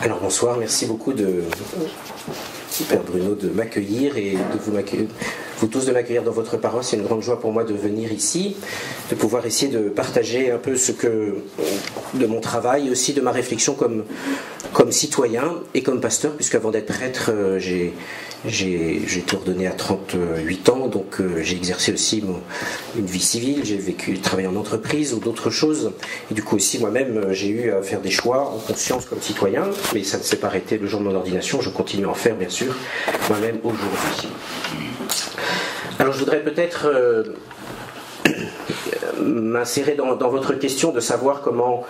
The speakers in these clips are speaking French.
Alors bonsoir, merci beaucoup Père Bruno de m'accueillir et de vous tous de m'accueillir dans votre paroisse. C'est une grande joie pour moi de venir ici, de pouvoir essayer de partager un peu de mon travail et aussi de ma réflexion comme citoyen et comme pasteur, puisqu'avant d'être prêtre, j'ai été ordonné à 38 ans, donc j'ai exercé aussi une vie civile, j'ai travaillé en entreprise ou d'autres choses, et du coup aussi moi-même j'ai eu à faire des choix en conscience comme citoyen, mais ça ne s'est pas arrêté le jour de mon ordination, je continue à en faire bien sûr, moi-même aujourd'hui. Alors je voudrais peut-être m'insérer dans votre question de savoir comment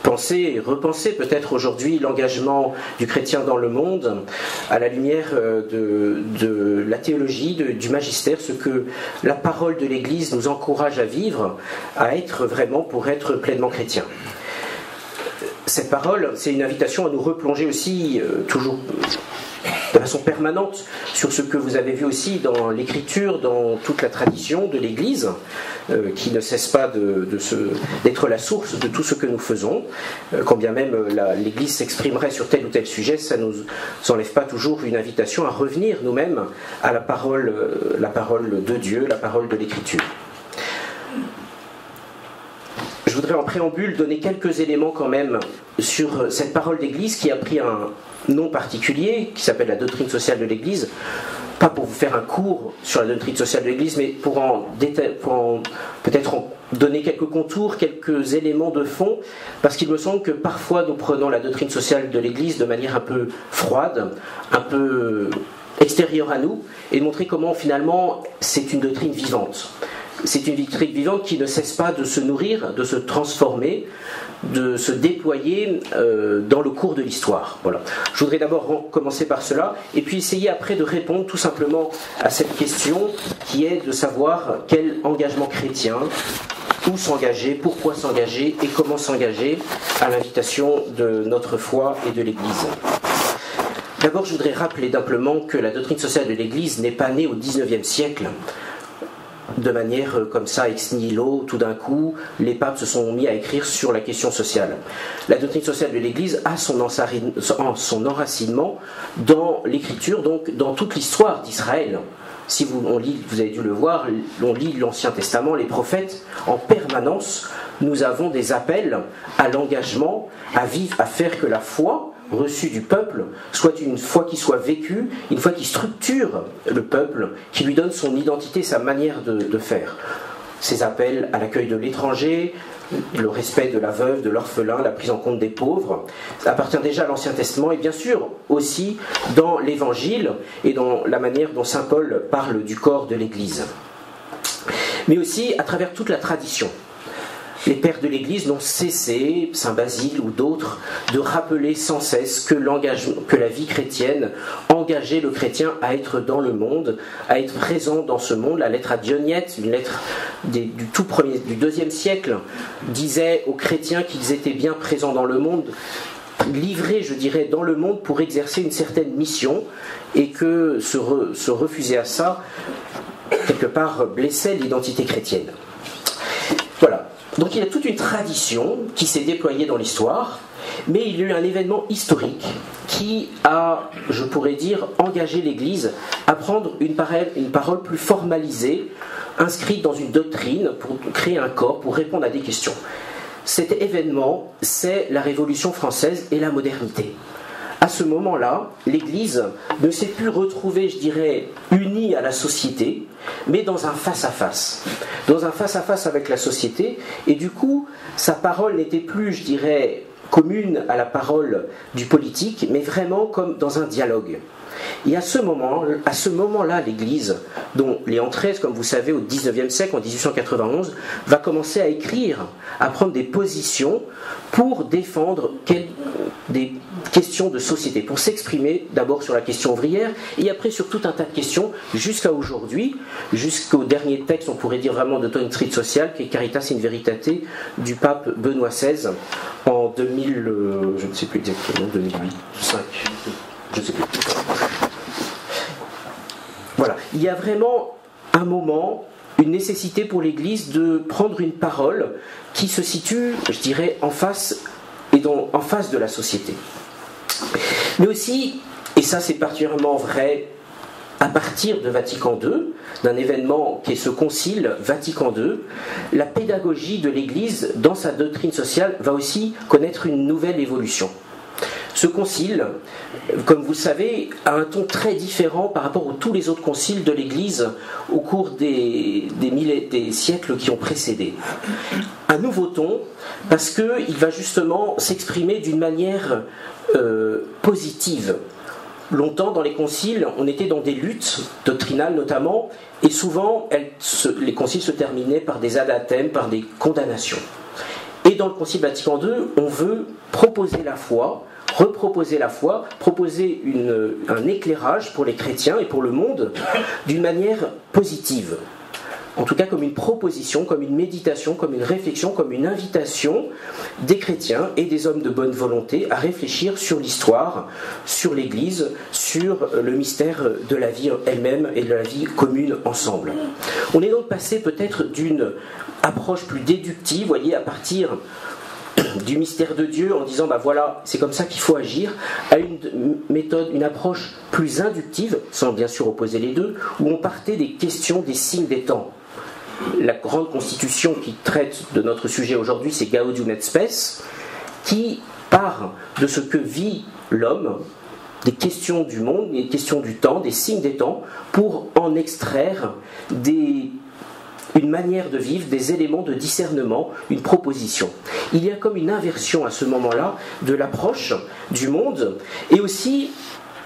penser et repenser peut-être aujourd'hui l'engagement du chrétien dans le monde à la lumière de la théologie, du magistère, ce que la parole de l'Église nous encourage à vivre, à être vraiment pour être pleinement chrétien. Cette parole, c'est une invitation à nous replonger aussi toujours de façon permanente sur ce que vous avez vu aussi dans l'Écriture, dans toute la tradition de l'Église, qui ne cesse pas d'être la source de tout ce que nous faisons. Quand bien même l'Église s'exprimerait sur tel ou tel sujet, ça ne nous enlève pas toujours une invitation à revenir nous-mêmes à la parole de Dieu, la parole de l'Écriture. Je voudrais en préambule donner quelques éléments quand même sur cette parole d'Église qui a pris un nom particulier, qui s'appelle la doctrine sociale de l'Église. Pas pour vous faire un cours sur la doctrine sociale de l'Église, mais pour peut-être en donner quelques contours, quelques éléments de fond, parce qu'il me semble que parfois nous prenons la doctrine sociale de l'Église de manière un peu froide, un peu extérieure à nous, et montrer comment finalement c'est une doctrine vivante. C'est une doctrine vivante qui ne cesse pas de se nourrir, de se transformer, de se déployer dans le cours de l'histoire. Voilà. Je voudrais d'abord commencer par cela, et puis essayer après de répondre tout simplement à cette question qui est de savoir quel engagement chrétien, où s'engager, pourquoi s'engager et comment s'engager à l'invitation de notre foi et de l'Église. D'abord, je voudrais rappeler simplement que la doctrine sociale de l'Église n'est pas née au XIXe siècle. De manière comme ça, ex nihilo, tout d'un coup, les papes se sont mis à écrire sur la question sociale. La doctrine sociale de l'Église a son enracinement dans l'Écriture, donc dans toute l'histoire d'Israël. Si on lit, vous avez dû le voir, on lit l'Ancien Testament, les prophètes, en permanence, nous avons des appels à l'engagement, à vivre, à faire que la foi reçue du peuple soit une foi qui soit vécue, une foi qui structure le peuple, qui lui donne son identité, sa manière de faire. Ces appels à l'accueil de l'étranger, le respect de la veuve, de l'orphelin, la prise en compte des pauvres, ça appartient déjà à l'Ancien Testament et bien sûr aussi dans l'Évangile et dans la manière dont saint Paul parle du corps de l'Église. Mais aussi à travers toute la tradition. Les pères de l'Église n'ont cessé, saint Basile ou d'autres, de rappeler sans cesse que la vie chrétienne engageait le chrétien à être dans le monde, à être présent dans ce monde. La lettre à Dionyette, une lettre du IIe siècle, disait aux chrétiens qu'ils étaient bien présents dans le monde, livrés, je dirais, dans le monde pour exercer une certaine mission, et que se refuser à ça, quelque part, blessait l'identité chrétienne. Voilà. Donc il y a toute une tradition qui s'est déployée dans l'histoire, mais il y a eu un événement historique qui a, je pourrais dire, engagé l'Église à prendre une parole plus formalisée, inscrite dans une doctrine pour créer un corps, pour répondre à des questions. Cet événement, c'est la Révolution française et la modernité. À ce moment-là, l'Église ne s'est plus retrouvée, je dirais, unie à la société, mais dans un face-à-face. Dans un face-à-face avec la société, et du coup, sa parole n'était plus, je dirais, commune à la parole du politique, mais vraiment comme dans un dialogue. Et à ce moment-là, l'Église, dont Léon XIII, comme vous savez, au XIXe siècle, en 1891, va commencer à écrire, à prendre des positions pour défendre des questions de société, pour s'exprimer d'abord sur la question ouvrière, et après sur tout un tas de questions, jusqu'à aujourd'hui, jusqu'au dernier texte, on pourrait dire vraiment de doctrine sociale, qui est Caritas in Veritate, du pape Benoît XVI, en 2000, je ne sais plus exactement, 2008, 2005, je ne sais plus. Voilà, il y a vraiment un moment, une nécessité pour l'Église de prendre une parole qui se situe, je dirais, en face et en face de la société. Mais aussi, et ça c'est particulièrement vrai à partir de Vatican II, d'un événement qui est ce concile Vatican II, la pédagogie de l'Église dans sa doctrine sociale va aussi connaître une nouvelle évolution. Ce concile, comme vous le savez, a un ton très différent par rapport à tous les autres conciles de l'Église au cours des siècles qui ont précédé. Un nouveau ton, parce qu'il va justement s'exprimer d'une manière positive. Longtemps, dans les conciles, on était dans des luttes doctrinales notamment, et souvent, les conciles se terminaient par des anathèmes, par des condamnations. Et dans le concile Vatican II, on veut proposer la foi, reproposer la foi, proposer un éclairage pour les chrétiens et pour le monde d'une manière positive. En tout cas comme une proposition, comme une méditation, comme une réflexion, comme une invitation des chrétiens et des hommes de bonne volonté à réfléchir sur l'histoire, sur l'Église, sur le mystère de la vie elle-même et de la vie commune ensemble. On est donc passé peut-être d'une approche plus déductive, vous voyez, à partir du mystère de Dieu en disant voilà, c'est comme ça qu'il faut agir, à une méthode, une approche plus inductive, sans bien sûr opposer les deux, où on partait des questions, des signes des temps. La grande constitution qui traite de notre sujet aujourd'hui, c'est Gaudium et Spes, qui part de ce que vit l'homme, des questions du monde, des questions du temps, des signes des temps, pour en extraire une manière de vivre, des éléments de discernement, une proposition. Il y a comme une inversion à ce moment-là de l'approche du monde, et aussi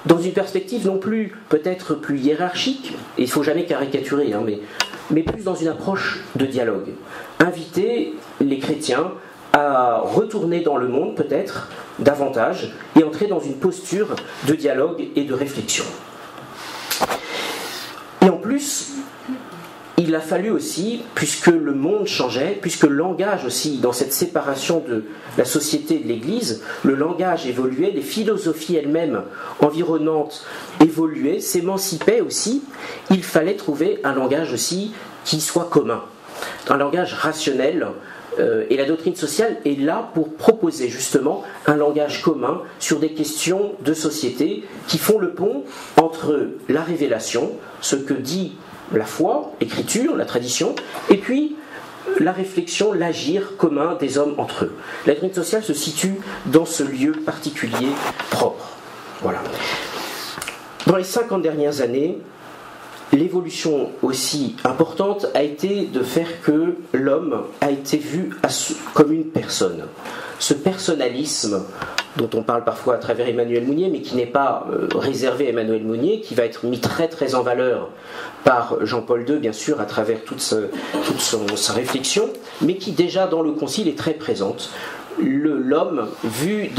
dans une perspective non plus peut-être plus hiérarchique, et il ne faut jamais caricaturer, mais plus dans une approche de dialogue. Inviter les chrétiens à retourner dans le monde peut-être davantage, et entrer dans une posture de dialogue et de réflexion. Et en plus, il a fallu aussi, puisque le monde changeait, puisque le langage aussi, dans cette séparation de la société et de l'Église, le langage évoluait, les philosophies elles-mêmes environnantes évoluaient, s'émancipaient aussi, il fallait trouver un langage aussi qui soit commun, un langage rationnel, et la doctrine sociale est là pour proposer justement un langage commun sur des questions de société qui font le pont entre la révélation, ce que dit la foi, l'écriture, la tradition, et puis la réflexion, l'agir commun des hommes entre eux. La doctrine sociale se situe dans ce lieu particulier propre. Voilà. Dans les 50 dernières années, l'évolution aussi importante a été de faire que l'homme a été vu comme une personne. Ce personnalisme dont on parle parfois à travers Emmanuel Mounier, mais qui n'est pas réservé à Emmanuel Mounier, qui va être mis très très en valeur par Jean-Paul II, bien sûr, à travers toute sa réflexion, mais qui déjà dans le Concile est très présente. L'homme vu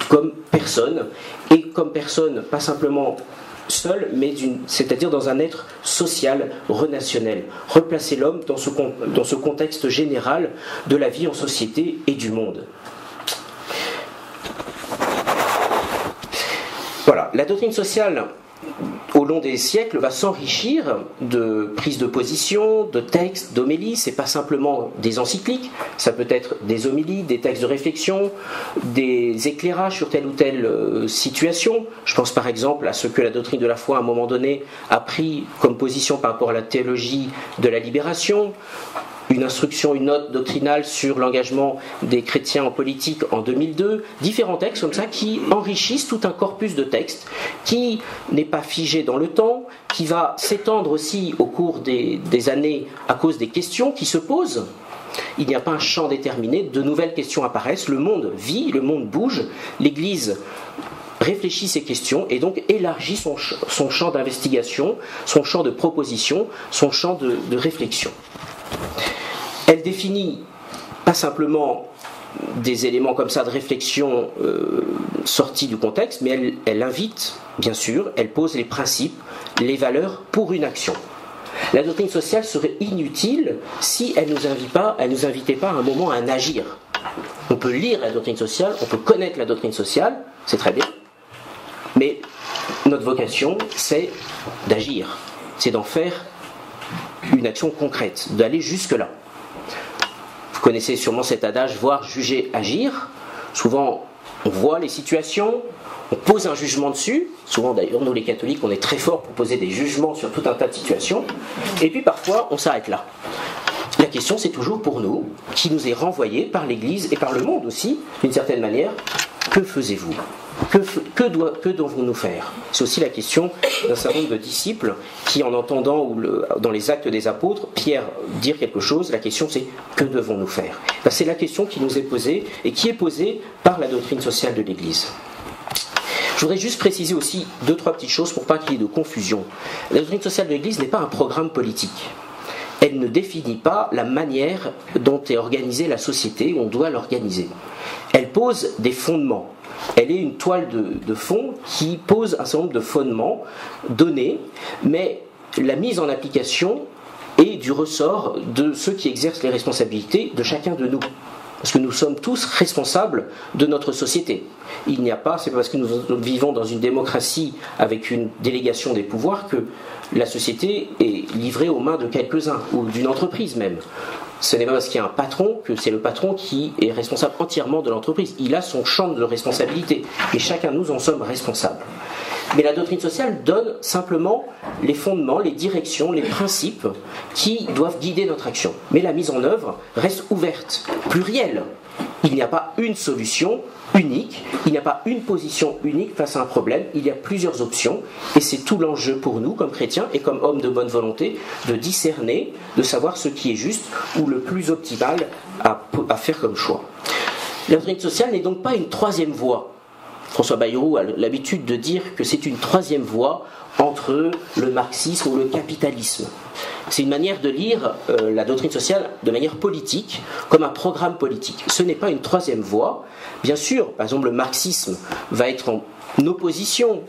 comme personne, et comme personne pas simplement seul, mais c'est-à-dire dans un être social, relationnel. Replacer l'homme dans ce contexte général de la vie en société et du monde. Voilà, la doctrine sociale, au long des siècles, va s'enrichir de prises de position, de textes, d'homélies. C'est pas simplement des encycliques, ça peut être des homélies, des textes de réflexion, des éclairages sur telle ou telle situation. Je pense par exemple à ce que la doctrine de la foi, à un moment donné, a pris comme position par rapport à la théologie de la libération. Une instruction, une note doctrinale sur l'engagement des chrétiens en politique en 2002, différents textes comme ça qui enrichissent tout un corpus de textes qui n'est pas figé dans le temps, qui va s'étendre aussi au cours des années à cause des questions qui se posent. Il n'y a pas un champ déterminé, de nouvelles questions apparaissent, le monde vit, le monde bouge, l'Église réfléchit ces questions et donc élargit son champ d'investigation, son champ de proposition, son champ de réflexion. Elle définit pas simplement des éléments comme ça de réflexion sortis du contexte, mais elle invite, bien sûr, elle pose les principes, les valeurs pour une action. La doctrine sociale serait inutile si elle nous invitait pas à un moment à en agir. On peut lire la doctrine sociale, on peut connaître la doctrine sociale, c'est très bien, mais notre vocation, c'est d'agir, c'est d'en faire une action concrète, d'aller jusque-là. Vous connaissez sûrement cet adage, voir, juger, agir. Souvent, on voit les situations, on pose un jugement dessus. Souvent, d'ailleurs, nous les catholiques, on est très forts pour poser des jugements sur tout un tas de situations. Et puis parfois, on s'arrête là. La question, c'est toujours pour nous, qui nous est renvoyée par l'Église et par le monde aussi, d'une certaine manière, que faisiez-vous ? Que devons-nous faire ? C'est aussi la question d'un certain nombre de disciples qui, en entendant dans les actes des apôtres, Pierre dire quelque chose, la question c'est que devons-nous faire ? C'est la question qui nous est posée et qui est posée par la doctrine sociale de l'Église. Je voudrais juste préciser aussi 2-3 petites choses pour pas qu'il y ait de confusion. La doctrine sociale de l'Église n'est pas un programme politique. Elle ne définit pas la manière dont est organisée la société, où on doit l'organiser. Elle pose des fondements. Elle est une toile de fond qui pose un certain nombre de fondements donnés, mais la mise en application est du ressort de ceux qui exercent les responsabilités de chacun de nous. Parce que nous sommes tous responsables de notre société. Il n'y a pas, c'est parce que nous vivons dans une démocratie avec une délégation des pouvoirs que la société est livrée aux mains de quelques-uns, ou d'une entreprise même. Ce n'est pas parce qu'il y a un patron que c'est le patron qui est responsable entièrement de l'entreprise. Il a son champ de responsabilité, et chacun de nous en sommes responsables. Mais la doctrine sociale donne simplement les fondements, les directions, les principes qui doivent guider notre action. Mais la mise en œuvre reste ouverte, plurielle. Il n'y a pas une solution unique, il n'y a pas une position unique face à un problème, il y a plusieurs options, et c'est tout l'enjeu pour nous, comme chrétiens et comme hommes de bonne volonté, de discerner, de savoir ce qui est juste ou le plus optimal à faire comme choix. La doctrine sociale n'est donc pas une troisième voie. François Bayrou a l'habitude de dire que c'est une troisième voie entre le marxisme ou le capitalisme. C'est une manière de lire la doctrine sociale de manière politique, comme un programme politique. Ce n'est pas une troisième voie. Bien sûr, par exemple, le marxisme va être en opposition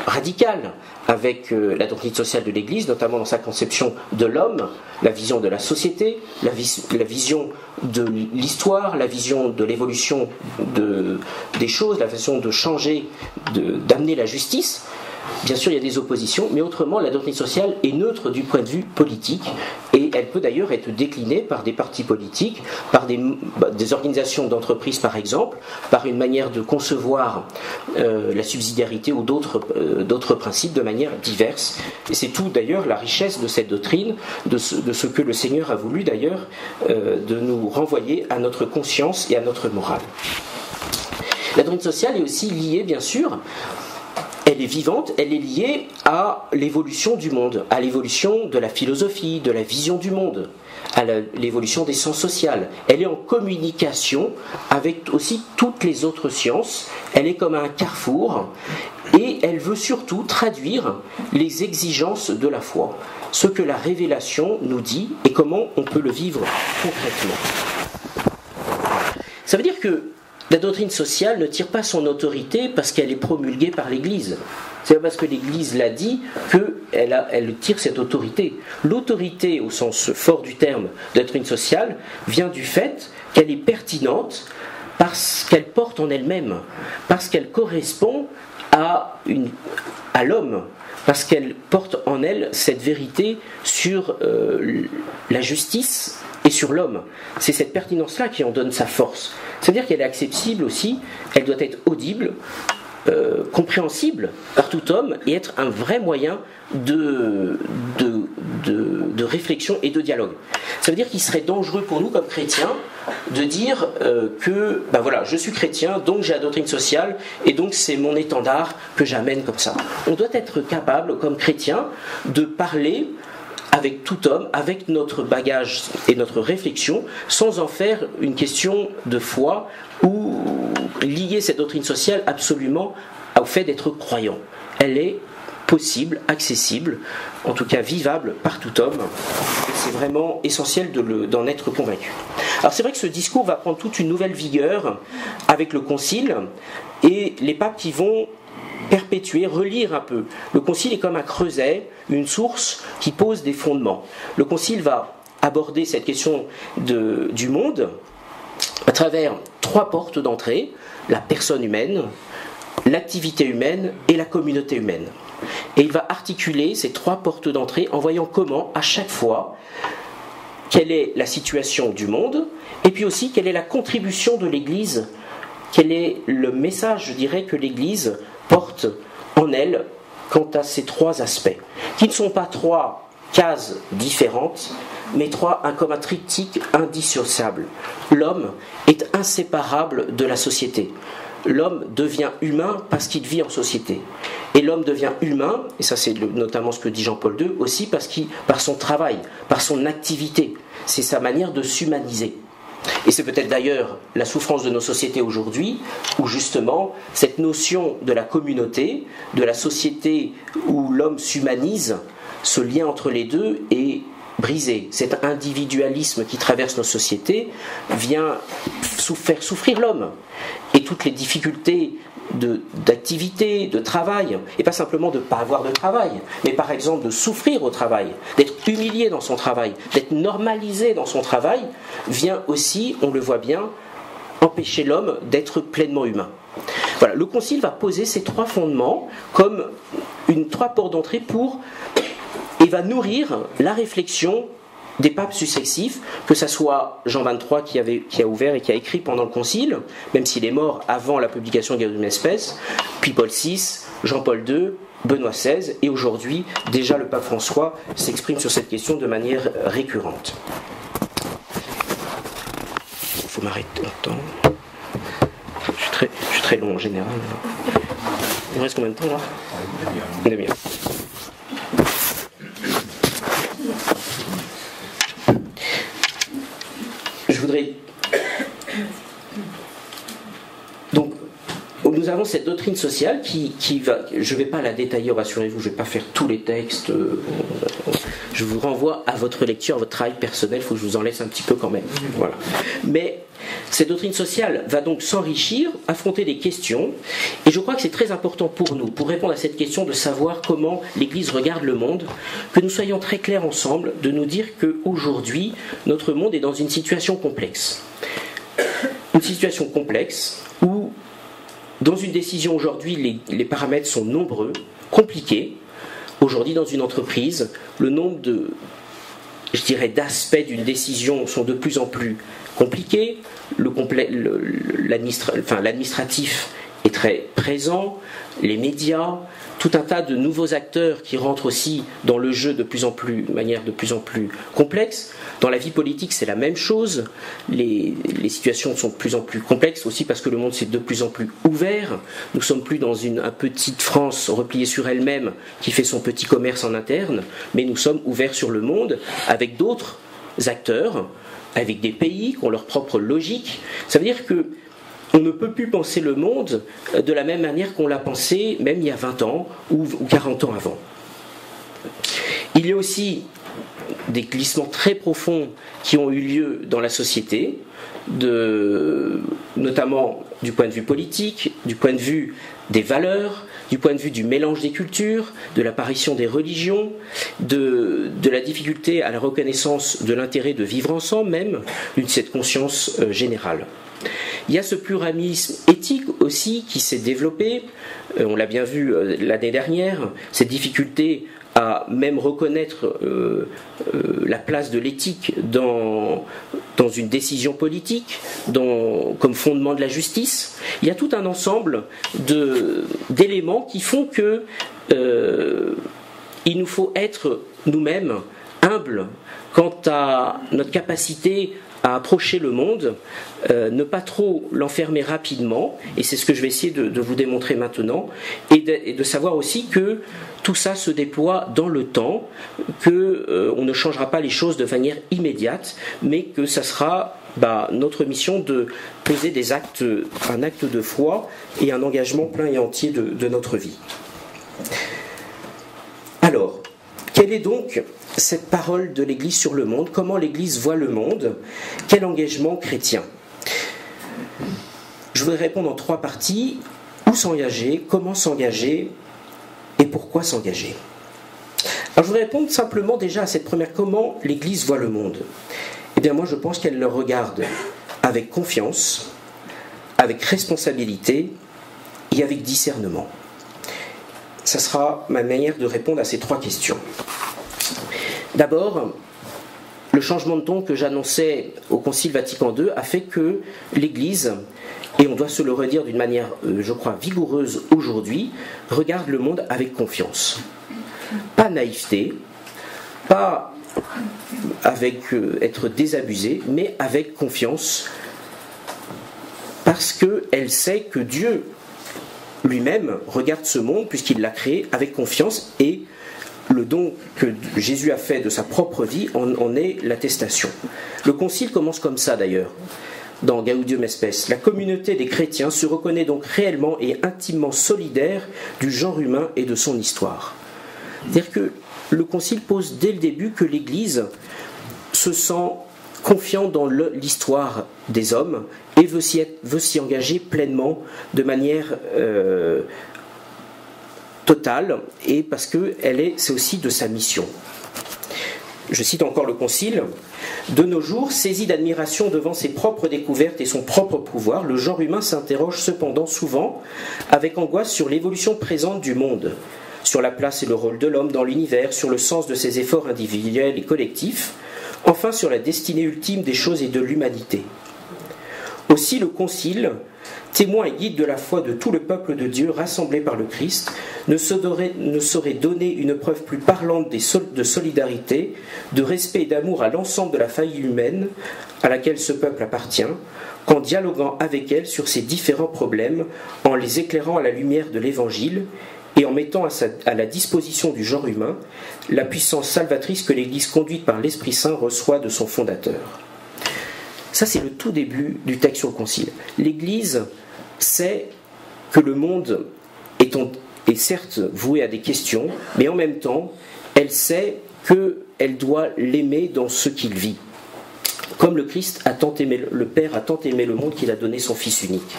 radicale avec la doctrine sociale de l'Église, notamment dans sa conception de l'homme, la vision de la société, la vision de l'histoire, la vision de l'évolution des choses, la façon de changer, d'amener la justice. Bien sûr, il y a des oppositions, mais autrement, la doctrine sociale est neutre du point de vue politique, et elle peut d'ailleurs être déclinée par des partis politiques, par des organisations d'entreprises par exemple, par une manière de concevoir la subsidiarité ou d'autres principes de manière diverse. Et c'est tout d'ailleurs la richesse de cette doctrine, de ce que le Seigneur a voulu d'ailleurs de nous renvoyer à notre conscience et à notre morale. La doctrine sociale est aussi liée, bien sûr, elle est vivante, elle est liée à l'évolution du monde, à l'évolution de la philosophie, de la vision du monde, à l'évolution des sciences sociales. Elle est en communication avec aussi toutes les autres sciences, elle est comme un carrefour, et elle veut surtout traduire les exigences de la foi, ce que la révélation nous dit et comment on peut le vivre concrètement. Ça veut dire que la doctrine sociale ne tire pas son autorité parce qu'elle est promulguée par l'Église. C'est pas parce que l'Église l'a dit qu'elle tire cette autorité. L'autorité, au sens fort du terme, de la doctrine sociale, vient du fait qu'elle est pertinente parce qu'elle porte en elle-même, parce qu'elle correspond à l'homme, parce qu'elle porte en elle cette vérité sur la justice et sur l'homme. C'est cette pertinence-là qui en donne sa force. C'est-à-dire qu'elle est accessible aussi, elle doit être audible, compréhensible par tout homme et être un vrai moyen de réflexion et de dialogue. Ça veut dire qu'il serait dangereux pour nous comme chrétiens de dire que voilà, je suis chrétien, donc j'ai la doctrine sociale et donc c'est mon étendard que j'amène comme ça. On doit être capable comme chrétiens de parler avec tout homme, avec notre bagage et notre réflexion, sans en faire une question de foi ou lier cette doctrine sociale absolument au fait d'être croyant. Elle est possible, accessible, en tout cas vivable par tout homme. C'est vraiment essentiel d'en être convaincu. Alors c'est vrai que ce discours va prendre toute une nouvelle vigueur avec le Concile et les papes qui vont perpétuer, relire un peu. Le Concile est comme un creuset, une source qui pose des fondements. Le Concile va aborder cette question du monde à travers 3 portes d'entrée, la personne humaine, l'activité humaine et la communauté humaine. Et il va articuler ces 3 portes d'entrée en voyant comment, à chaque fois, quelle est la situation du monde, et puis aussi quelle est la contribution de l'Église quel est le message, je dirais, que l'Église porte en elle quant à ces trois aspects, qui ne sont pas trois cases différentes, mais comme un triptyque indissociable. L'homme est inséparable de la société. L'homme devient humain parce qu'il vit en société. Et l'homme devient humain, et ça c'est notamment ce que dit Jean-Paul II, aussi par son travail, par son activité. C'est sa manière de s'humaniser. Et c'est peut-être d'ailleurs la souffrance de nos sociétés aujourd'hui, où justement cette notion de la communauté, de la société où l'homme s'humanise, ce lien entre les deux est brisé. Cet individualisme qui traverse nos sociétés vient faire souffrir l'homme. Et toutes les difficultés d'activité, de travail, et pas simplement de ne pas avoir de travail, mais par exemple de souffrir au travail, d'être humilié dans son travail, d'être normalisé dans son travail, vient aussi, on le voit bien, empêcher l'homme d'être pleinement humain. Voilà, le Concile va poser ces trois fondements comme trois portes d'entrée et va nourrir la réflexion des papes successifs, que ce soit Jean XXIII qui a ouvert et qui a écrit pendant le Concile, même s'il est mort avant la publication de Gaudium et Spes, puis Paul VI, Jean-Paul II, Benoît XVI, et aujourd'hui, déjà le pape François s'exprime sur cette question de manière récurrente. Il faut m'arrêter longtemps. Je suis très long en général. Il me reste combien de temps là ? Une demi-heure. Je voudrais... Donc, nous avons cette doctrine sociale qui va... Je ne vais pas la détailler, rassurez-vous, je ne vais pas faire tous les textes. Je vous renvoie à votre lecture, à votre travail personnel, il faut que je vous en laisse un petit peu quand même. Voilà. Mais cette doctrine sociale va donc s'enrichir, affronter des questions, et je crois que c'est très important pour nous, pour répondre à cette question de savoir comment l'Église regarde le monde, que nous soyons très clairs ensemble, de nous dire qu'aujourd'hui, notre monde est dans une situation complexe. Une situation complexe où, dans une décision aujourd'hui, les paramètres sont nombreux, compliqués. Aujourd'hui, dans une entreprise, le nombre d'aspects d'une décision sont de plus en plus compliqués. L'administratif est très présent, les médias, tout un tas de nouveaux acteurs qui rentrent aussi dans le jeu de manière de plus en plus complexe. Dans la vie politique, c'est la même chose. Les situations sont de plus en plus complexes aussi parce que le monde s'est de plus en plus ouvert. Nous ne sommes plus dans une petite France repliée sur elle-même qui fait son petit commerce en interne, mais nous sommes ouverts sur le monde avec d'autres acteurs, avec des pays qui ont leur propre logique. Ça veut dire que on ne peut plus penser le monde de la même manière qu'on l'a pensé même il y a 20 ans ou 40 ans avant. Il y a aussi des glissements très profonds qui ont eu lieu dans la société, notamment du point de vue politique, du point de vue des valeurs, du point de vue du mélange des cultures, de l'apparition des religions, de la difficulté à la reconnaissance de l'intérêt de vivre ensemble même, de cette conscience générale. Il y a ce pluralisme éthique aussi qui s'est développé, on l'a bien vu l'année dernière, cette difficulté à même reconnaître la place de l'éthique dans une décision politique, comme fondement de la justice. Il y a tout un ensemble d'éléments qui font que il nous faut être nous-mêmes humbles quant à notre capacité à approcher le monde, ne pas trop l'enfermer rapidement, et c'est ce que je vais essayer de vous démontrer maintenant, et de savoir aussi que tout ça se déploie dans le temps, qu'on ne changera pas les choses de manière immédiate, mais que ça sera notre mission de poser un acte de foi et un engagement plein et entier de notre vie. Alors, quelle est donc cette parole de l'Église sur le monde? Comment l'Église voit le monde? Quel engagement chrétien? Je voudrais répondre en 3 parties. Où s'engager? Comment s'engager? Et pourquoi s'engager? Alors je voudrais répondre simplement déjà à cette première. Comment l'Église voit le monde? Eh bien moi je pense qu'elle le regarde avec confiance, avec responsabilité et avec discernement. Ça sera ma manière de répondre à ces 3 questions. D'abord, le changement de ton que j'annonçais au Concile Vatican II a fait que l'Église, et on doit se le redire d'une manière, je crois, vigoureuse aujourd'hui, regarde le monde avec confiance. Pas naïveté, pas avec être désabusé, mais avec confiance, parce qu'elle sait que Dieu lui-même regarde ce monde, puisqu'il l'a créé, avec confiance, et le don que Jésus a fait de sa propre vie en est l'attestation. Le concile commence comme ça d'ailleurs, dans Gaudium Spes. La communauté des chrétiens se reconnaît donc réellement et intimement solidaire du genre humain et de son histoire. C'est-à-dire que le concile pose dès le début que l'Église se sent confiante dans l'histoire des hommes et veut s'y engager pleinement de manière totale, et parce que c'est aussi de sa mission. Je cite encore le concile. De nos jours, saisi d'admiration devant ses propres découvertes et son propre pouvoir, le genre humain s'interroge cependant souvent avec angoisse sur l'évolution présente du monde, sur la place et le rôle de l'homme dans l'univers, sur le sens de ses efforts individuels et collectifs, enfin sur la destinée ultime des choses et de l'humanité. Aussi le concile, témoin et guide de la foi de tout le peuple de Dieu rassemblé par le Christ, ne saurait donner une preuve plus parlante de solidarité, de respect et d'amour à l'ensemble de la famille humaine à laquelle ce peuple appartient, qu'en dialoguant avec elle sur ses différents problèmes, en les éclairant à la lumière de l'Évangile et en mettant à la disposition du genre humain la puissance salvatrice que l'Église conduite par l'Esprit Saint reçoit de son fondateur. Ça, c'est le tout début du texte sur le concile. L'Église sait que le monde est certes voué à des questions, mais en même temps, elle sait qu'elle doit l'aimer dans ce qu'il vit. Comme le Christ a tant aimé, le Père a tant aimé le monde qu'il a donné son Fils unique.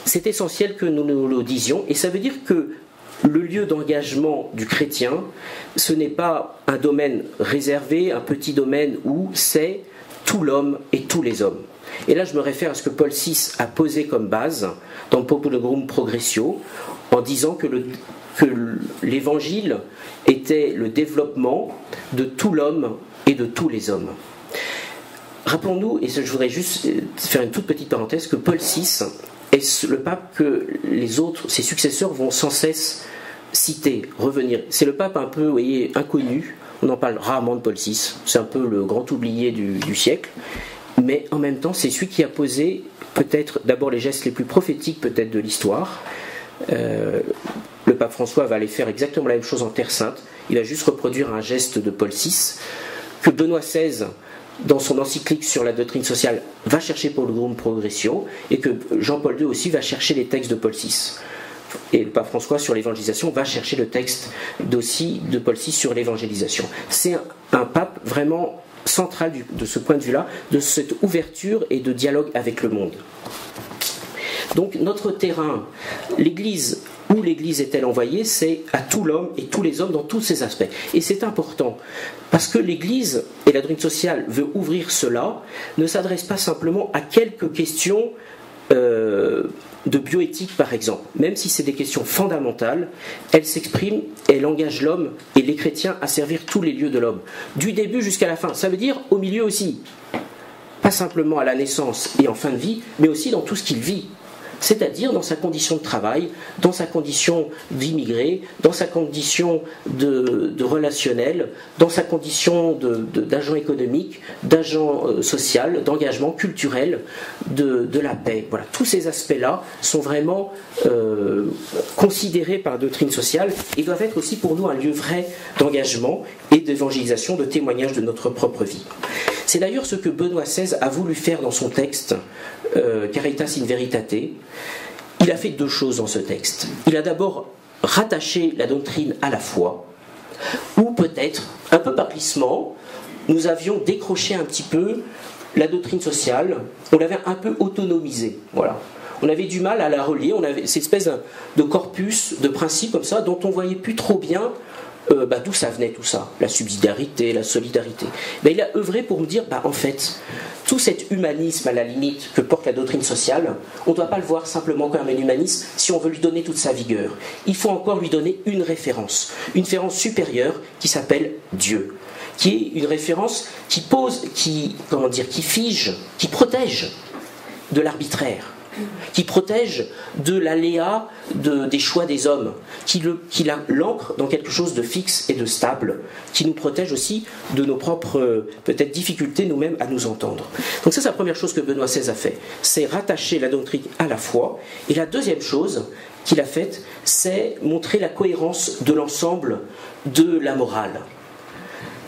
C'est essentiel que nous nous le disions, et ça veut dire que le lieu d'engagement du chrétien, ce n'est pas un domaine réservé, un petit domaine où c'est tout l'homme et tous les hommes. Et là, je me réfère à ce que Paul VI a posé comme base dans le Populorum Progressio, en disant que l'Évangile était le développement de tout l'homme et de tous les hommes. Rappelons-nous, et je voudrais juste faire une toute petite parenthèse, que Paul VI est le pape que ses successeurs vont sans cesse citer, revenir. C'est le pape un peu, vous voyez, inconnu. On en parle rarement de Paul VI. C'est un peu le grand oublié du siècle. Mais en même temps, c'est celui qui a posé peut-être d'abord les gestes les plus prophétiques peut-être de l'histoire. Le pape François va aller faire exactement la même chose en Terre Sainte. Il va juste reproduire un geste de Paul VI, que Benoît XVI, dans son encyclique sur la doctrine sociale, va chercher pour le groupe Progressio, et que Jean-Paul II aussi va chercher les textes de Paul VI. Et le pape François sur l'évangélisation va chercher le texte aussi de Paul VI sur l'évangélisation. C'est un pape vraiment central de ce point de vue-là, de cette ouverture et de dialogue avec le monde. Donc notre terrain, l'Église, où l'Église est-elle envoyée, c'est à tout l'homme et tous les hommes dans tous ses aspects. Et c'est important, parce que l'Église, et la doctrine sociale veut ouvrir cela, ne s'adresse pas simplement à quelques questions de bioéthique par exemple. Même si c'est des questions fondamentales, elle s'exprime et elle engage l'homme et les chrétiens à servir tous les lieux de l'homme, du début jusqu'à la fin. Ça veut dire au milieu aussi, pas simplement à la naissance et en fin de vie, mais aussi dans tout ce qu'il vit. C'est-à-dire dans sa condition de travail, dans sa condition d'immigré, dans sa condition de relationnel, dans sa condition d'agent économique, d'agent social, d'engagement culturel, de la paix. Voilà, tous ces aspects-là sont vraiment considérés par la doctrine sociale et doivent être aussi pour nous un lieu vrai d'engagement et d'évangélisation, de témoignage de notre propre vie. C'est d'ailleurs ce que Benoît XVI a voulu faire dans son texte Caritas in Veritate. Il a fait deux choses dans ce texte. Il a d'abord rattaché la doctrine à la foi, ou peut-être, un peu par glissement, nous avions décroché un petit peu la doctrine sociale, on l'avait un peu autonomisée. Voilà. On avait du mal à la relier, on avait cette espèce de corpus, de principes comme ça, dont on ne voyait plus trop bien d'où ça venait tout ça, la subsidiarité, la solidarité. Mais il a œuvré pour me dire, en fait, tout cet humanisme à la limite que porte la doctrine sociale, on ne doit pas le voir simplement comme un humanisme si on veut lui donner toute sa vigueur. Il faut encore lui donner une référence supérieure qui s'appelle Dieu. qui est une référence qui pose, qui fige, qui protège de l'arbitraire, qui protège de l'aléa des choix des hommes, qui l'ancre dans quelque chose de fixe et de stable, qui nous protège aussi de nos propres peut-être difficultés nous-mêmes à nous entendre. Donc ça, c'est la première chose que Benoît XVI a fait, c'est rattacher la doctrine à la foi. Et la deuxième chose qu'il a faite, c'est montrer la cohérence de l'ensemble de la morale.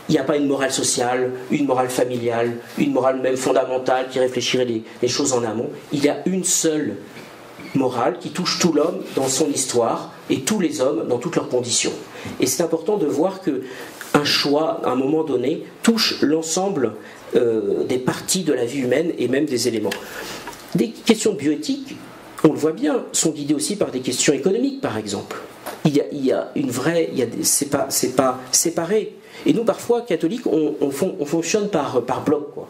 Il n'y a pas une morale sociale, une morale familiale, une morale même fondamentale qui réfléchirait les choses en amont. Il y a une seule morale qui touche tout l'homme dans son histoire et tous les hommes dans toutes leurs conditions. Et c'est important de voir qu'un choix, à un moment donné, touche l'ensemble des parties de la vie humaine et même des éléments. Des questions bioéthiques, on le voit bien, sont guidées aussi par des questions économiques, par exemple. C'est pas séparé. Et nous, parfois, catholiques, on fonctionne par bloc, quoi,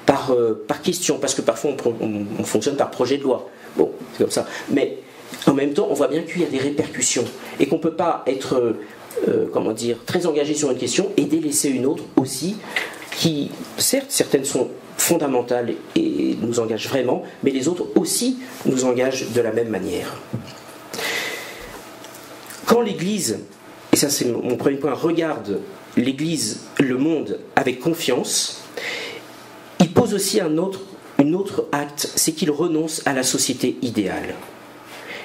par question, parce que parfois on fonctionne par projet de loi. Bon, c'est comme ça. Mais en même temps, on voit bien qu'il y a des répercussions et qu'on ne peut pas être, très engagé sur une question et délaisser une autre aussi, qui, certes, certaines sont fondamentales et nous engagent vraiment, mais les autres aussi nous engagent de la même manière. Quand l'Église, et ça c'est mon premier point, regarde l'Église, le monde avec confiance, il pose aussi un autre acte, c'est qu'il renonce à la société idéale.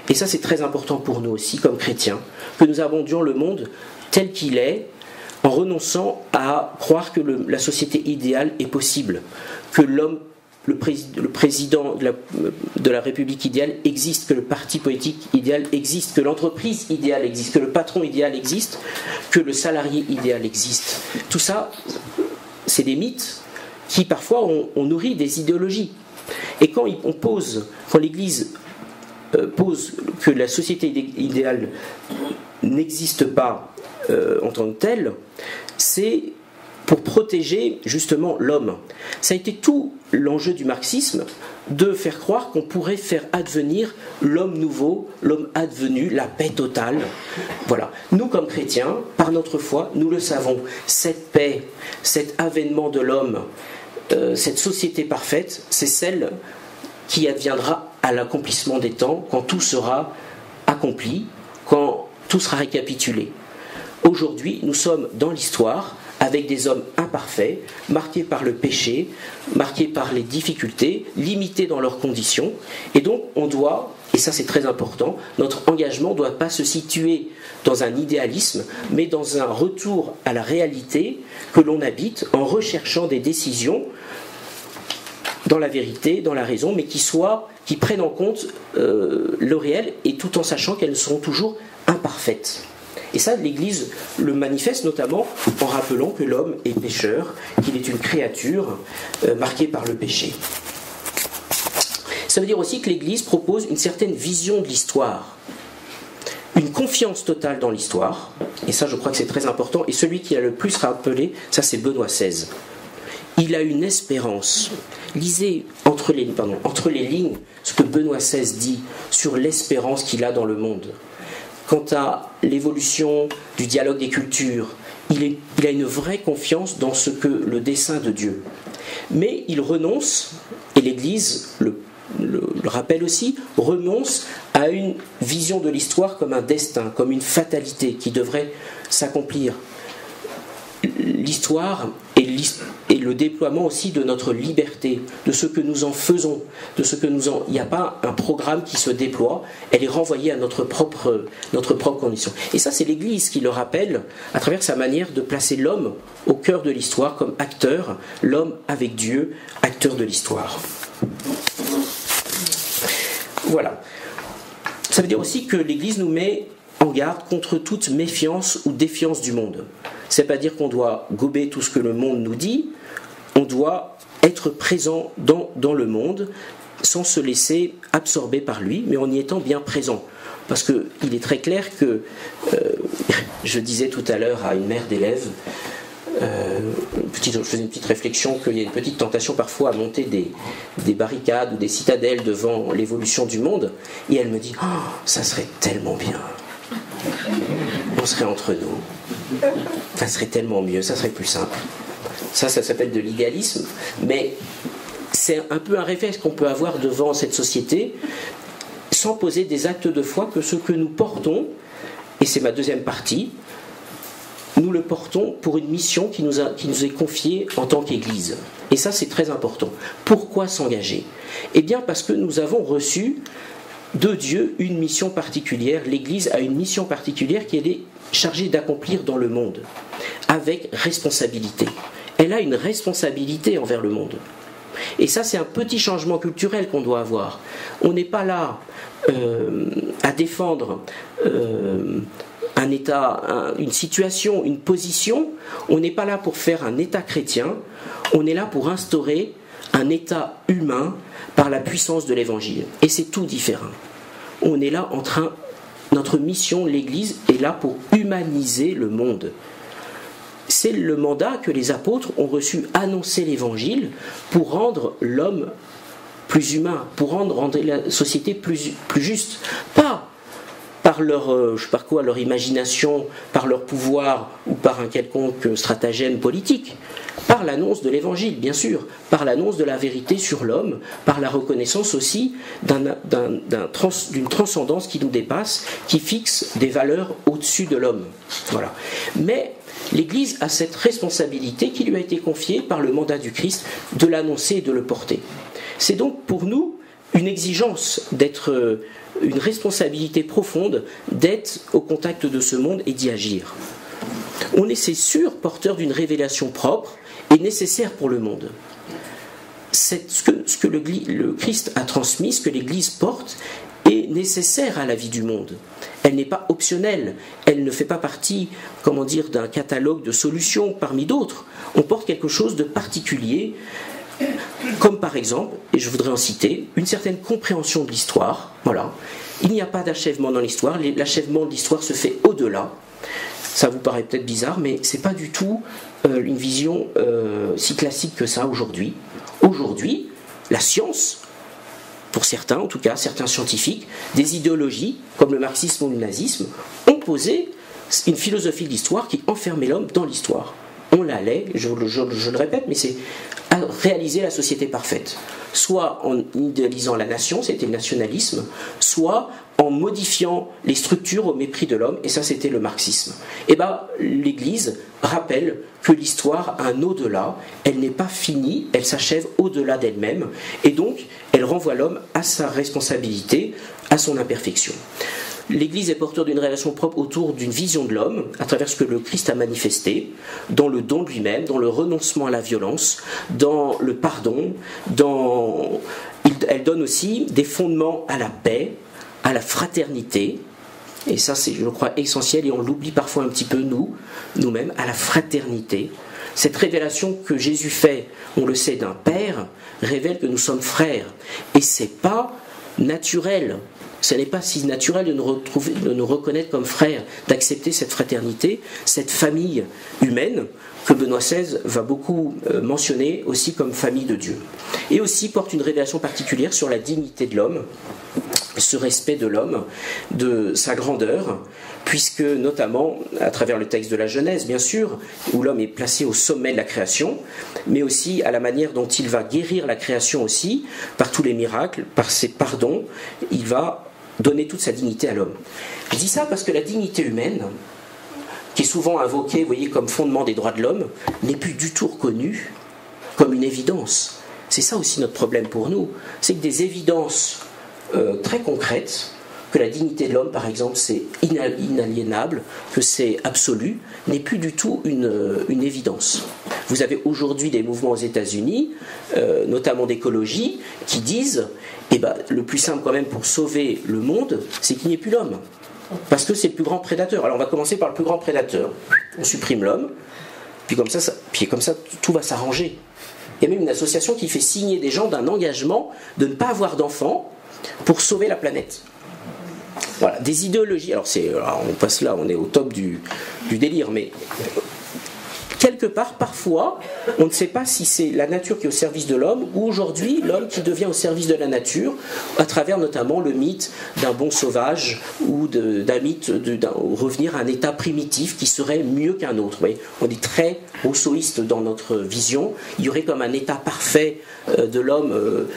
Et ça c'est très important pour nous aussi, comme chrétiens, que nous abordions le monde tel qu'il est, en renonçant à croire que la société idéale est possible, que l'homme, le président de la République idéale existe, que le parti politique idéal existe, que l'entreprise idéale existe, que le patron idéal existe, que le salarié idéal existe. Tout ça, c'est des mythes qui parfois ont nourri des idéologies. Et quand l'Église pose que la société idéale n'existe pas en tant que telle, c'est pour protéger justement l'homme. Ça a été tout l'enjeu du marxisme, de faire croire qu'on pourrait faire advenir l'homme nouveau, l'homme advenu, la paix totale. Voilà. Nous, comme chrétiens, par notre foi, nous le savons, cette paix, cet avènement de l'homme, cette société parfaite, c'est celle qui adviendra à l'accomplissement des temps, quand tout sera accompli, quand tout sera récapitulé. Aujourd'hui, nous sommes dans l'histoire, avec des hommes imparfaits, marqués par le péché, marqués par les difficultés, limités dans leurs conditions. Et donc on doit, et ça c'est très important, notre engagement ne doit pas se situer dans un idéalisme, mais dans un retour à la réalité que l'on habite en recherchant des décisions dans la vérité, dans la raison, mais qui prennent en compte le réel, et tout en sachant qu'elles seront toujours imparfaites. Et ça, l'Église le manifeste notamment en rappelant que l'homme est pécheur, qu'il est une créature marquée par le péché. Ça veut dire aussi que l'Église propose une certaine vision de l'histoire, une confiance totale dans l'histoire, et ça je crois que c'est très important, et celui qui a le plus rappelé, ça c'est Benoît XVI. Il a une espérance. Lisez entre les lignes ce que Benoît XVI dit sur l'espérance qu'il a dans le monde. Quant à l'évolution du dialogue des cultures, il a une vraie confiance dans ce que le dessein de Dieu. Mais il renonce, et l'Église le rappelle aussi, renonce à une vision de l'histoire comme un destin, comme une fatalité qui devrait s'accomplir. L'histoire et le déploiement aussi de notre liberté, de ce que nous en faisons, il n'y a pas un programme qui se déploie, elle est renvoyée à notre propre condition. Et ça, c'est l'Église qui le rappelle à travers sa manière de placer l'homme au cœur de l'histoire comme acteur, l'homme avec Dieu, acteur de l'histoire. Voilà. Ça veut dire aussi que l'Église nous met en garde contre toute méfiance ou défiance du monde. C'est pas dire qu'on doit gober tout ce que le monde nous dit, on doit être présent dans le monde sans se laisser absorber par lui, mais en y étant bien présent. Parce qu'il est très clair que, je disais tout à l'heure à une mère d'élèves, je faisais une petite réflexion qu'il y a une petite tentation parfois à monter des barricades ou des citadelles devant l'évolution du monde, et elle me dit « Oh, ça serait tellement bien !» On serait entre nous. Ça serait tellement mieux, ça serait plus simple. Ça s'appelle de l'idéalisme, mais c'est un peu un réflexe qu'on peut avoir devant cette société, sans poser des actes de foi que ce que nous portons, et c'est ma deuxième partie, nous le portons pour une mission qui nous est confiée en tant qu'Église. Et ça, c'est très important. Pourquoi s'engager? Eh bien, parce que nous avons reçu de Dieu une mission particulière. L'Église a une mission particulière qu'elle est chargée d'accomplir dans le monde, avec responsabilité. Elle a une responsabilité envers le monde. Et ça, c'est un petit changement culturel qu'on doit avoir. On n'est pas là à défendre un état, une situation, une position. On n'est pas là pour faire un état chrétien. On est là pour instaurer un état humain par la puissance de l'Évangile. Et c'est tout différent. On est là en train... Notre mission, l'Église, est là pour humaniser le monde. C'est le mandat que les apôtres ont reçu, annoncer l'Évangile pour rendre l'homme plus humain, pour rendre la société plus juste. Pas par leur, je sais pas quoi, leur imagination, par leur pouvoir ou par un quelconque stratagème politique. Par l'annonce de l'Évangile, bien sûr, par l'annonce de la vérité sur l'homme, par la reconnaissance aussi d'une transcendance qui nous dépasse, qui fixe des valeurs au-dessus de l'homme. Voilà. Mais l'Église a cette responsabilité qui lui a été confiée par le mandat du Christ de l'annoncer et de le porter. C'est donc pour nous une exigence d'être, une responsabilité profonde d'être au contact de ce monde et d'y agir. On est, c'est sûr, porteur d'une révélation propre et nécessaire pour le monde. C'est ce que le Christ a transmis, ce que l'Église porte, est nécessaire à la vie du monde. Elle n'est pas optionnelle, elle ne fait pas partie, comment dire, d'un catalogue de solutions parmi d'autres. On porte quelque chose de particulier, comme par exemple, et je voudrais en citer, une certaine compréhension de l'histoire. Voilà. Il n'y a pas d'achèvement dans l'histoire, l'achèvement de l'histoire se fait au-delà. Ça vous paraît peut-être bizarre, mais ce n'est pas du tout une vision si classique que ça aujourd'hui. Aujourd'hui, la science, pour certains, en tout cas certains scientifiques, des idéologies comme le marxisme ou le nazisme, ont posé une philosophie de l'histoire qui enfermait l'homme dans l'histoire. On l'allait, je le répète, mais c'est réaliser la société parfaite. Soit en idéalisant la nation, c'était le nationalisme, soit en modifiant les structures au mépris de l'homme, et ça c'était le marxisme. Et bien l'Église rappelle que l'histoire a un au-delà, elle n'est pas finie, elle s'achève au-delà d'elle-même, et donc elle renvoie l'homme à sa responsabilité, à son imperfection. L'Église est porteur d'une relation propre autour d'une vision de l'homme, à travers ce que le Christ a manifesté, dans le don de lui-même, dans le renoncement à la violence, dans le pardon, elle donne aussi des fondements à la paix, à la fraternité, et ça c'est, je crois, essentiel, et on l'oublie parfois un petit peu nous-mêmes, à la fraternité. Cette révélation que Jésus fait, on le sait, d'un Père, révèle que nous sommes frères, et c'est pas naturel. Ce n'est pas si naturel de nous reconnaître comme frères, d'accepter cette fraternité, cette famille humaine que Benoît XVI va beaucoup mentionner aussi comme famille de Dieu. Et aussi porte une révélation particulière sur la dignité de l'homme, ce respect de l'homme, de sa grandeur, puisque notamment à travers le texte de la Genèse, bien sûr, où l'homme est placé au sommet de la création, mais aussi à la manière dont il va guérir la création aussi, par tous les miracles, par ses pardons, il va donner toute sa dignité à l'homme. Je dis ça parce que la dignité humaine, qui est souvent invoquée, vous voyez, comme fondement des droits de l'homme, n'est plus du tout reconnue comme une évidence. C'est ça aussi notre problème pour nous, c'est que des évidences très concrètes, que la dignité de l'homme, par exemple, c'est inaliénable, que c'est absolu, n'est plus du tout une évidence. Vous avez aujourd'hui des mouvements aux États-Unis, notamment d'écologie, qui disent le plus simple quand même pour sauver le monde, c'est qu'il n'y ait plus l'homme. Parce que c'est le plus grand prédateur. Alors on va commencer par le plus grand prédateur. On supprime l'homme, puis comme ça tout va s'arranger. Il y a même une association qui fait signer des gens d'un engagement de ne pas avoir d'enfants pour sauver la planète. Voilà, des idéologies. Alors on passe là, on est au top du délire, mais quelle quelque part, parfois, on ne sait pas si c'est la nature qui est au service de l'homme ou aujourd'hui l'homme qui devient au service de la nature, à travers notamment le mythe d'un bon sauvage ou d'un mythe revenir à un état primitif qui serait mieux qu'un autre. Vous voyez, on est très rousseauiste dans notre vision. Il y aurait comme un état parfait de l'homme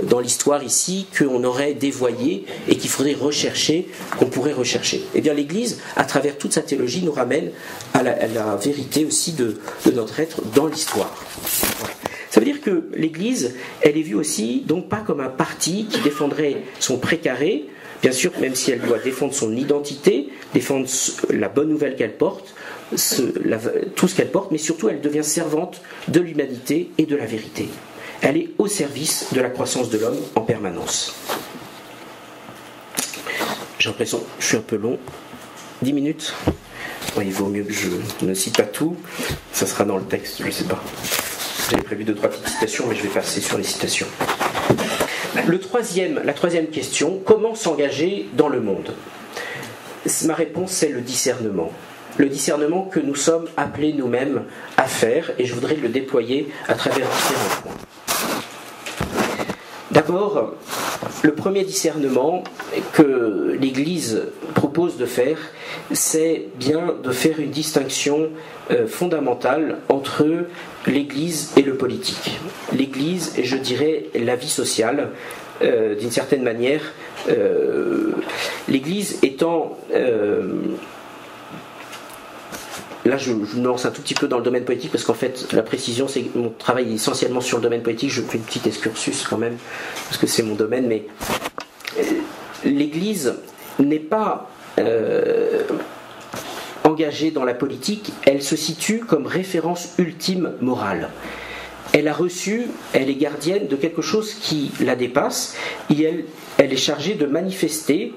dans l'histoire ici qu'on aurait dévoyé et qu'il faudrait rechercher, qu'on pourrait rechercher. Eh bien l'Église, à travers toute sa théologie, nous ramène à la vérité aussi de notre être dans l'histoire. Voilà. Ça veut dire que l'Église, elle est vue aussi, donc pas comme un parti qui défendrait son précaré, bien sûr, même si elle doit défendre son identité, défendre la bonne nouvelle qu'elle porte, tout ce qu'elle porte, mais surtout elle devient servante de l'humanité et de la vérité. Elle est au service de la croissance de l'homme en permanence. J'ai l'impression que je suis un peu long. 10 minutes. Ouais, il vaut mieux que je ne cite pas tout. Ça sera dans le texte, je ne sais pas. J'avais prévu 2-3 petites citations, mais je vais passer sur les citations. La troisième question, comment s'engager dans le monde? Ma réponse, c'est le discernement. Le discernement que nous sommes appelés nous-mêmes à faire, et je voudrais le déployer à travers différents points. D'abord, le premier discernement que l'Église propose de faire, c'est bien de faire une distinction fondamentale entre l'Église et le politique. L'Église, et je dirais la vie sociale, d'une certaine manière, l'Église étant... Là, je me lance un tout petit peu dans le domaine politique parce qu'en fait, la précision, c'est que mon travail est essentiellement sur le domaine politique. Je fais une petite excursus quand même parce que c'est mon domaine, mais l'Église n'est pas engagée dans la politique. Elle se situe comme référence ultime morale. Elle a reçu, elle est gardienne de quelque chose qui la dépasse et elle est chargée de manifester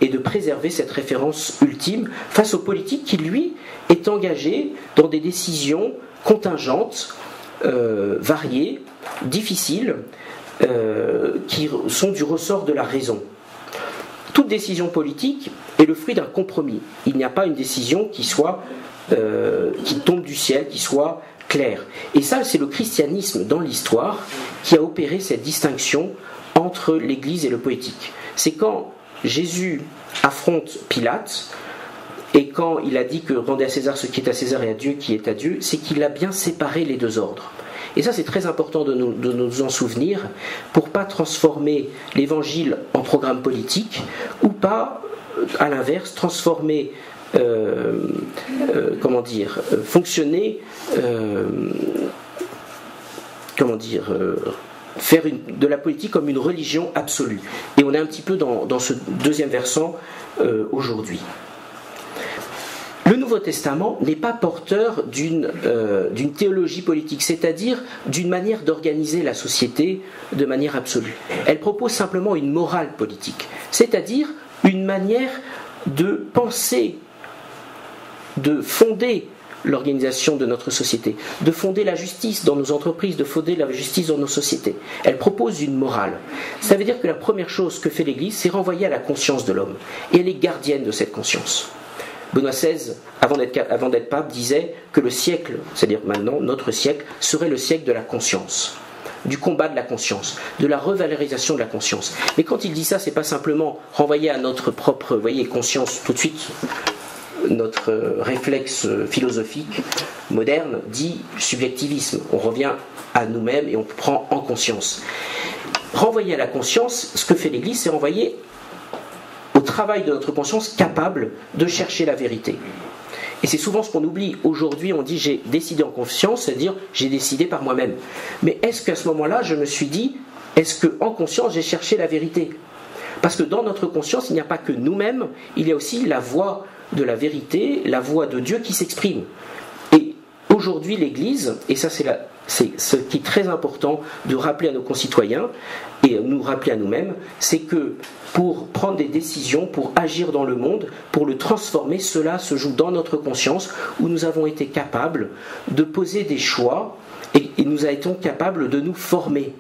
et de préserver cette référence ultime face au politique qui, lui, est engagé dans des décisions contingentes, variées, difficiles, qui sont du ressort de la raison. Toute décision politique est le fruit d'un compromis. Il n'y a pas une décision qui tombe du ciel, qui soit claire. Et ça, c'est le christianisme dans l'histoire qui a opéré cette distinction entre l'Église et le politique. C'est quand Jésus affronte Pilate, et quand il a dit que rendez à César ce qui est à César et à Dieu qui est à Dieu, c'est qu'il a bien séparé les deux ordres. Et ça, c'est très important de nous en souvenir pour ne pas transformer l'évangile en programme politique ou pas, à l'inverse, transformer, fonctionner, faire de la politique comme une religion absolue. Et on est un petit peu dans ce deuxième versant aujourd'hui. Le Nouveau Testament n'est pas porteur d'une théologie politique, c'est-à-dire d'une manière d'organiser la société de manière absolue. Elle propose simplement une morale politique, c'est-à-dire une manière de penser, de fonder l'organisation de notre société, de fonder la justice dans nos entreprises, de fonder la justice dans nos sociétés. Elle propose une morale. Ça veut dire que la première chose que fait l'Église, c'est renvoyer à la conscience de l'homme. Et elle est gardienne de cette conscience. Benoît XVI, avant d'être pape, disait que le siècle, c'est-à-dire maintenant, notre siècle, serait le siècle de la conscience, du combat de la conscience, de la revalorisation de la conscience. Mais quand il dit ça, c'est pas simplement renvoyer à notre propre, conscience tout de suite. Notre réflexe philosophique moderne dit subjectivisme. On revient à nous-mêmes et on prend en conscience. Renvoyer à la conscience, ce que fait l'Église, c'est renvoyer au travail de notre conscience capable de chercher la vérité. Et c'est souvent ce qu'on oublie. Aujourd'hui, on dit j'ai décidé en conscience, c'est-à-dire j'ai décidé par moi-même. Mais est-ce qu'à ce moment-là, je me suis dit, est-ce qu'en conscience, j'ai cherché la vérité? Parce que dans notre conscience, il n'y a pas que nous-mêmes, il y a aussi la voix de la vérité, la voix de Dieu qui s'exprime. Et aujourd'hui, l'Église, et ça c'est ce qui est très important de rappeler à nos concitoyens et nous rappeler à nous-mêmes, c'est que pour prendre des décisions, pour agir dans le monde, pour le transformer, cela se joue dans notre conscience où nous avons été capables de poser des choix et nous avons été capables de nous former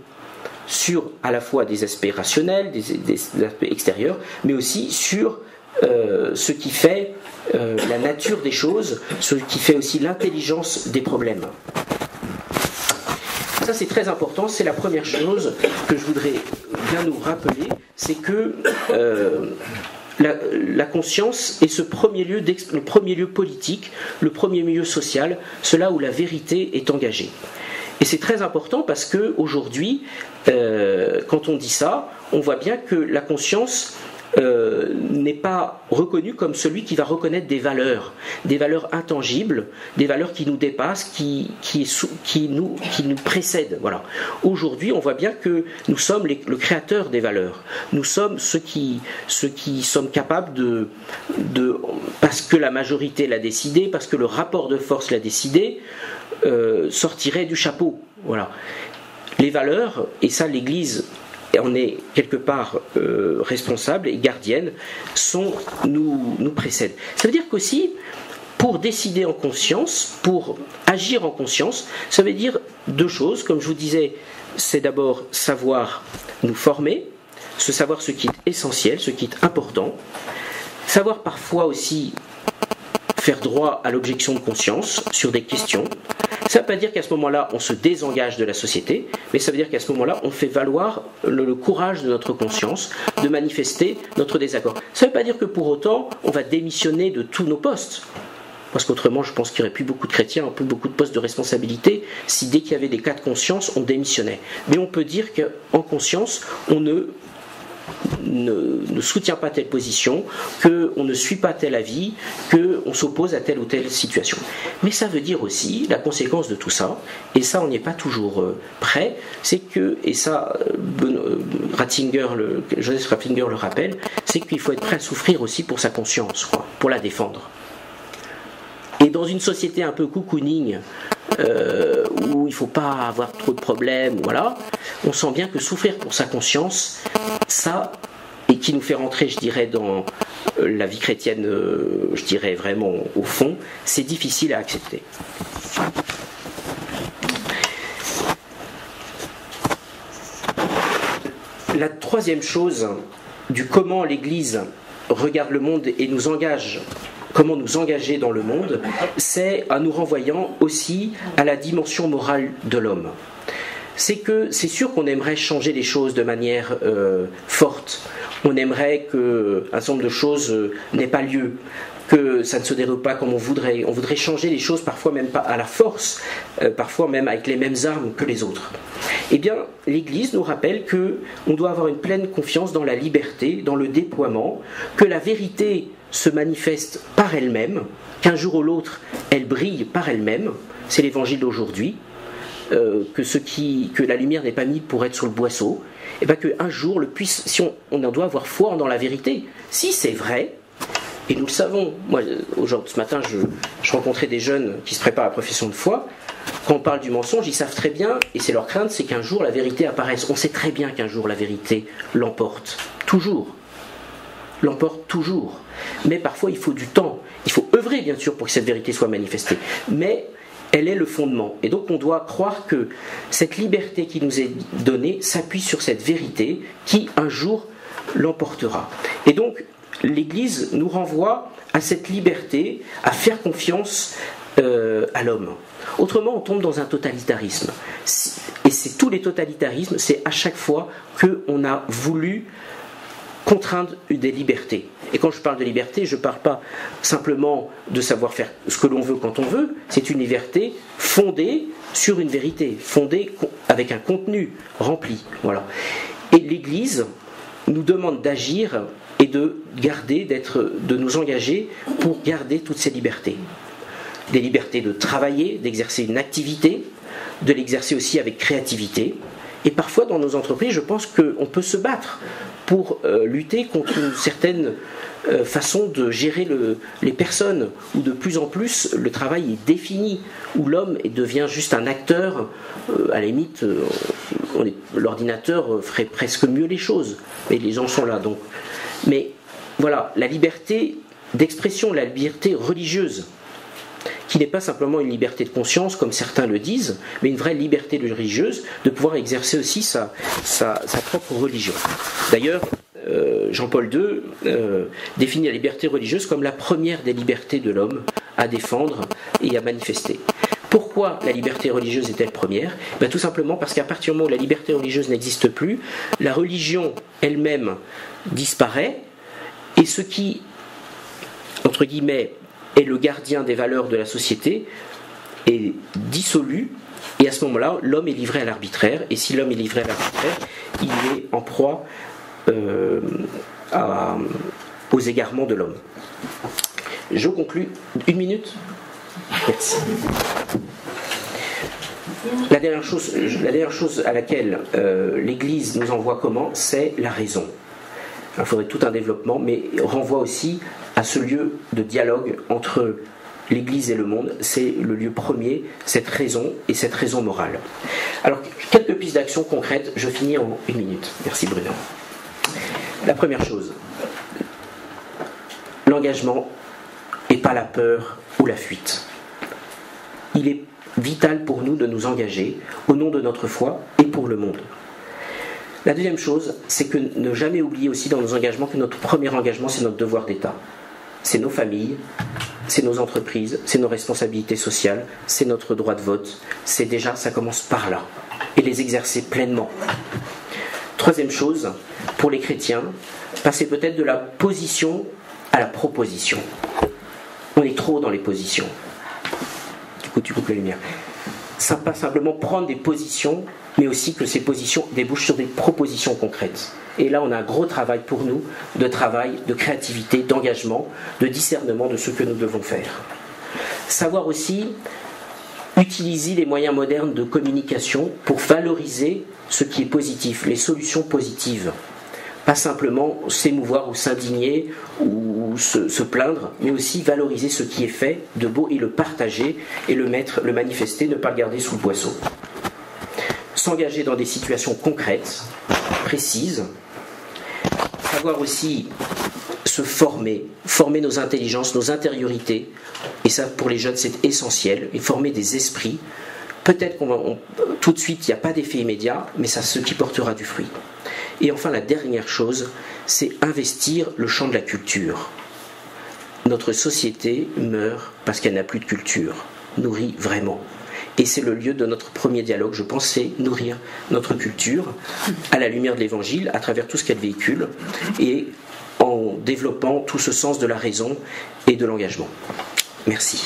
sur à la fois des aspects rationnels, des aspects extérieurs, mais aussi sur ce qui fait la nature des choses, ce qui fait aussi l'intelligence des problèmes. Ça c'est très important, c'est la première chose que je voudrais bien nous rappeler, c'est que la conscience est le premier lieu politique, le premier milieu social, cela où la vérité est engagée. Et c'est très important parce qu'aujourd'hui, quand on dit ça, on voit bien que la conscience n'est pas reconnu comme celui qui va reconnaître des valeurs intangibles, des valeurs qui nous dépassent, qui nous précèdent. Voilà. Aujourd'hui, on voit bien que nous sommes le créateur des valeurs. Nous sommes ceux qui sommes capables de, parce que la majorité l'a décidé, parce que le rapport de force l'a décidé, sortirait du chapeau. Voilà. Les valeurs, et ça l'Église on est quelque part responsable et gardienne, nous précèdent. Ça veut dire qu'aussi, pour décider en conscience, pour agir en conscience, ça veut dire deux choses. Comme je vous disais, c'est d'abord savoir nous former, savoir ce qui est essentiel, ce qui est important, savoir parfois aussi faire droit à l'objection de conscience sur des questions. Ça ne veut pas dire qu'à ce moment-là, on se désengage de la société, mais ça veut dire qu'à ce moment-là, on fait valoir le courage de notre conscience de manifester notre désaccord. Ça ne veut pas dire que pour autant, on va démissionner de tous nos postes. Parce qu'autrement, je pense qu'il n'y aurait plus beaucoup de chrétiens, plus beaucoup de postes de responsabilité, si dès qu'il y avait des cas de conscience, on démissionnait. Mais on peut dire qu'en conscience, on ne soutient pas telle position, qu'on ne suit pas tel avis, qu'on s'oppose à telle ou telle situation. Mais ça veut dire aussi, la conséquence de tout ça, et ça on n'y est pas toujours prêt, c'est que, et ça Joseph Ratzinger le rappelle, c'est qu'il faut être prêt à souffrir aussi pour sa conscience, pour la défendre. Et dans une société un peu cocooning, où il ne faut pas avoir trop de problèmes, voilà, on sent bien que souffrir pour sa conscience, ça, et qui nous fait rentrer, je dirais, dans la vie chrétienne, je dirais vraiment au fond, c'est difficile à accepter. La troisième chose du comment l'Église regarde le monde et nous engage, comment nous engager dans le monde, c'est en nous renvoyant aussi à la dimension morale de l'homme. C'est sûr qu'on aimerait changer les choses de manière forte. On aimerait qu'un certain nombre de choses n'aient pas lieu, que ça ne se déroule pas comme on voudrait. On voudrait changer les choses parfois même pas à la force, parfois même avec les mêmes armes que les autres. Eh bien, l'Église nous rappelle qu'on doit avoir une pleine confiance dans la liberté, dans le déploiement, que la vérité se manifeste par elle-même, qu'un jour ou l'autre, elle brille par elle-même. C'est l'évangile d'aujourd'hui. Que la lumière n'est pas mise pour être sur le boisseau, et bien qu'un jour, si on en doit avoir foi dans la vérité, si c'est vrai, et nous le savons, moi ce matin je rencontrais des jeunes qui se préparent à la profession de foi, quand on parle du mensonge, ils savent très bien, et c'est leur crainte, c'est qu'un jour la vérité apparaisse. On sait très bien qu'un jour la vérité l'emporte, toujours, mais parfois il faut du temps, il faut œuvrer bien sûr pour que cette vérité soit manifestée, mais elle est le fondement. Et donc on doit croire que cette liberté qui nous est donnée s'appuie sur cette vérité qui un jour l'emportera. Et donc l'Église nous renvoie à cette liberté, à faire confiance à l'homme. Autrement on tombe dans un totalitarisme. Et c'est tous les totalitarismes, c'est à chaque fois qu'on a voulu contraindre des libertés. Et quand je parle de liberté, je ne parle pas simplement de savoir faire ce que l'on veut quand on veut, c'est une liberté fondée sur une vérité, fondée avec un contenu rempli. Voilà. Et l'Église nous demande d'agir et de nous engager pour garder toutes ces libertés. Des libertés de travailler, d'exercer une activité, de l'exercer aussi avec créativité. Et parfois dans nos entreprises, je pense qu'on peut se battre pour lutter contre une certaine façon de gérer les personnes, où de plus en plus le travail est défini, où l'homme devient juste un acteur, à la limite l'ordinateur ferait presque mieux les choses, mais les gens sont là donc. Mais voilà, la liberté d'expression, la liberté religieuse, qui n'est pas simplement une liberté de conscience comme certains le disent, mais une vraie liberté religieuse de pouvoir exercer aussi sa propre religion. D'ailleurs, Jean-Paul II définit la liberté religieuse comme la première des libertés de l'homme à défendre et à manifester. Pourquoi la liberté religieuse est-elle première ? Tout simplement parce qu'à partir du moment où la liberté religieuse n'existe plus, la religion elle-même disparaît, et ce qui, entre guillemets, est le gardien des valeurs de la société est dissolu, et à ce moment-là, l'homme est livré à l'arbitraire, et si l'homme est livré à l'arbitraire, il est en proie aux égarements de l'homme. Je conclus. 1 minute ? Merci. La dernière chose à laquelle l'Église nous envoie comment, c'est la raison. Il faudrait tout un développement, mais renvoie aussi à ce lieu de dialogue entre l'Église et le monde. C'est le lieu premier, cette raison et cette raison morale. Alors, quelques pistes d'action concrètes, je finis en 1 minute. Merci Bruno. La première chose, l'engagement et pas la peur ou la fuite. Il est vital pour nous de nous engager au nom de notre foi et pour le monde. La deuxième chose, c'est que ne jamais oublier aussi dans nos engagements que notre premier engagement, c'est notre devoir d'État. C'est nos familles, c'est nos entreprises, c'est nos responsabilités sociales, c'est notre droit de vote. C'est déjà, ça commence par là. Et les exercer pleinement. Troisième chose, pour les chrétiens, passer peut-être de la position à la proposition. On est trop dans les positions. Du coup, tu coupes la lumière. Ça pas simplement prendre des positions, mais aussi que ces positions débouchent sur des propositions concrètes. Et là, on a un gros travail pour nous, de travail, de créativité, d'engagement, de discernement de ce que nous devons faire. Savoir aussi utiliser les moyens modernes de communication pour valoriser ce qui est positif, les solutions positives. Pas simplement s'émouvoir ou s'indigner ou se plaindre, mais aussi valoriser ce qui est fait de beau et le partager et le manifester, ne pas le garder sous le boisseau. S'engager dans des situations concrètes, précises. Savoir aussi se former nos intelligences, nos intériorités. Et ça, pour les jeunes, c'est essentiel. Et former des esprits. Peut-être tout de suite, il n'y a pas d'effet immédiat, mais ça, ce qui portera du fruit. Et enfin, la dernière chose, c'est investir le champ de la culture. Notre société meurt parce qu'elle n'a plus de culture, nourrit vraiment. Et c'est le lieu de notre premier dialogue, je pense, c'est nourrir notre culture à la lumière de l'Évangile, à travers tout ce qu'elle véhicule, et en développant tout ce sens de la raison et de l'engagement. Merci.